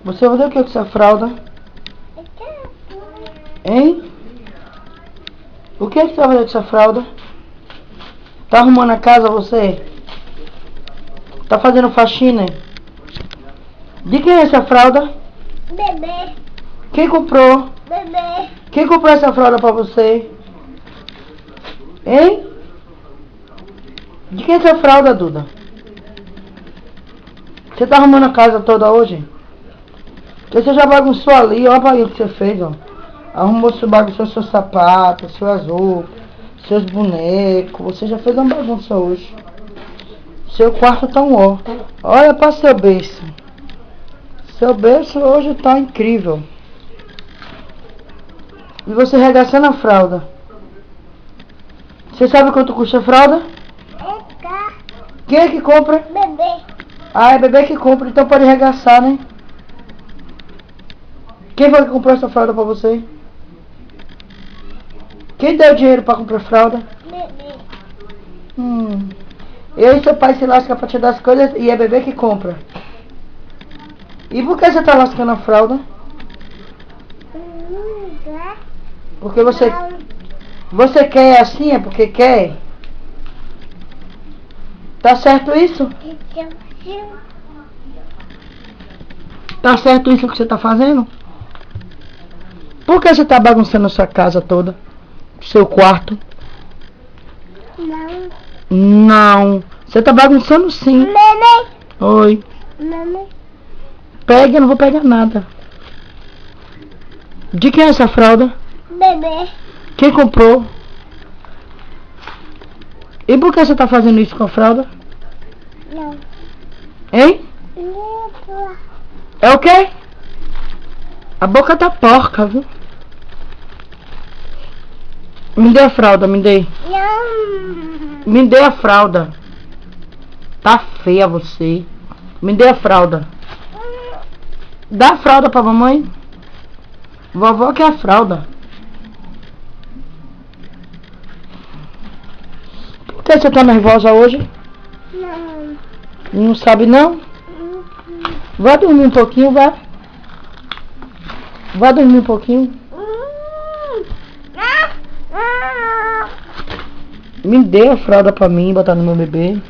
Você vai fazer o que com essa fralda? Hein? O que é que você vai fazer com essa fralda? Tá arrumando a casa você? Tá fazendo faxina? De quem é essa fralda? Bebê. Quem comprou? Bebê. Quem comprou essa fralda pra você? Hein? De quem é essa fralda, Duda? Você tá arrumando a casa toda hoje? Você já bagunçou ali, olha aí o que você fez, ó. Bagunçou seus sapatos, suas roupas, seus bonecos. Você já fez uma bagunça hoje. Seu quarto tá um ó. Olha pra seu berço. Seu berço hoje tá incrível. E você regaçando a fralda. Você sabe quanto custa a fralda? Quem é que compra? Bebê. Ah, é bebê que compra, então pode regaçar, né? Quem foi que comprou essa fralda pra você? Quem deu dinheiro pra comprar fralda? Bebê. Eu e seu pai se lasca pra te dar as coisas e é bebê que compra. E por que você tá lascando a fralda? Porque você quer assim, é porque quer? Tá certo isso? Tá certo isso que você tá fazendo? Por que você tá bagunçando a sua casa toda? Seu quarto? Não. Não. Você tá bagunçando sim. Mamãe. Oi. Mamãe. Pega, eu não vou pegar nada. De quem é essa fralda? Bebê. Quem comprou? E por que você tá fazendo isso com a fralda? Não. Hein? Não. É o quê? A boca tá porca, viu? Me dê a fralda, me dê. Não. Me dê a fralda. Tá feia você. Me dê a fralda. Dá a fralda pra mamãe. Vovó quer a fralda. Por que você tá nervosa hoje? Não. Não sabe não? Vai dormir um pouquinho, vai. Vai dormir um pouquinho. Me dê a fralda pra mim, botar no meu bebê.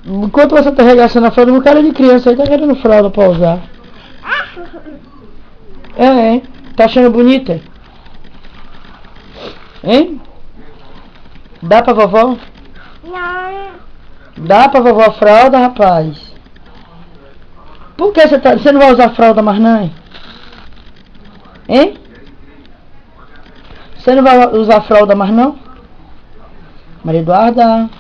Enquanto você tá regaçando a fralda, meu cara de criança aí tá querendo fralda pra usar. É. Tá achando bonita? Hein? Dá pra vovó? Não. Dá pra vovó a fralda, rapaz? Por que você não vai usar fralda mais não? Hein? Você não vai usar fralda mais não? Maria Eduarda.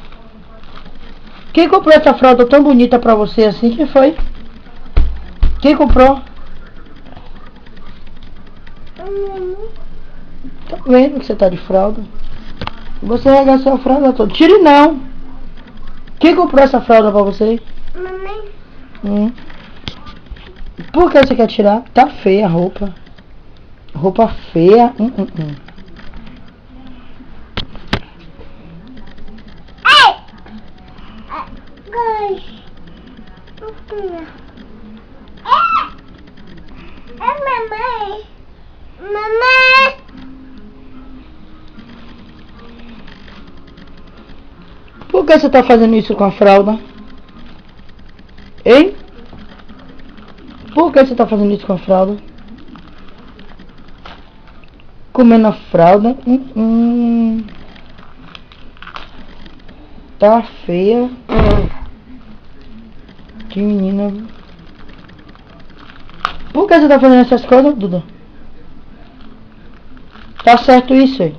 Quem comprou essa fralda tão bonita pra você assim? Quem foi? Quem comprou? Tô vendo que você tá de fralda. Você regaçou a fralda toda. Tire não. Quem comprou essa fralda pra você? Mamãe. Por que você quer tirar? Tá feia a roupa. Roupa feia. Mamãe. Mamãe. Por que você tá fazendo isso com a fralda? Hein? Por que você tá fazendo isso com a fralda? Comendo a fralda. Tá feia. Que menina. Por que você tá fazendo essas coisas, Duda? Tá certo isso aí?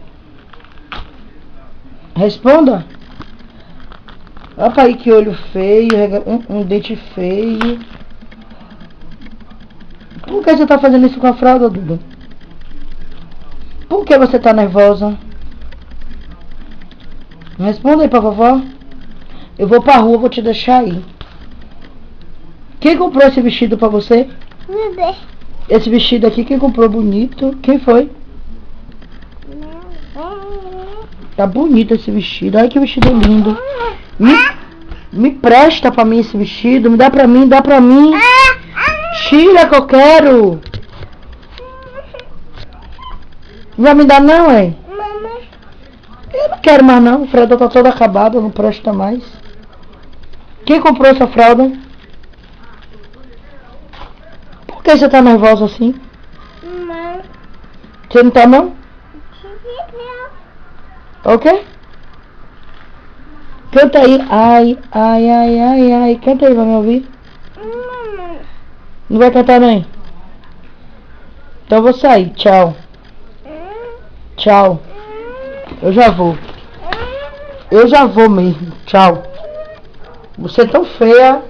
Responda. Olha pra aí que olho feio, um dente feio. Por que você tá fazendo isso com a fralda, Duda? Por que você tá nervosa? Responda aí pra vovó. Eu vou pra rua, vou te deixar aí. Quem comprou esse vestido pra você? Bebê. Esse vestido aqui, quem comprou bonito? Quem foi? Tá bonito esse vestido. Ai, que vestido lindo. Me presta pra mim esse vestido. Me dá pra mim, dá pra mim. Tira que eu quero. Não vai me dar não, hein? Mamãe. Eu não quero mais não. A fralda tá toda acabada, não presta mais. Quem comprou essa fralda? Por que você tá nervosa assim? Mamãe. Você não tá não? O quê? Canta aí. Ai, ai, ai, ai, ai. Canta aí, vai me ouvir? Mamãe. Não vai cantar nem? Então eu vou sair. Tchau. Tchau. Eu já vou. Eu já vou mesmo. Tchau. Você é tão feia.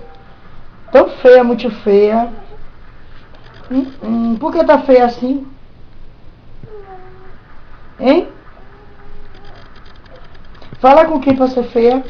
Tão feia, muito feia. Por que tá feia assim? Hein? Fala com quem pra ser feia.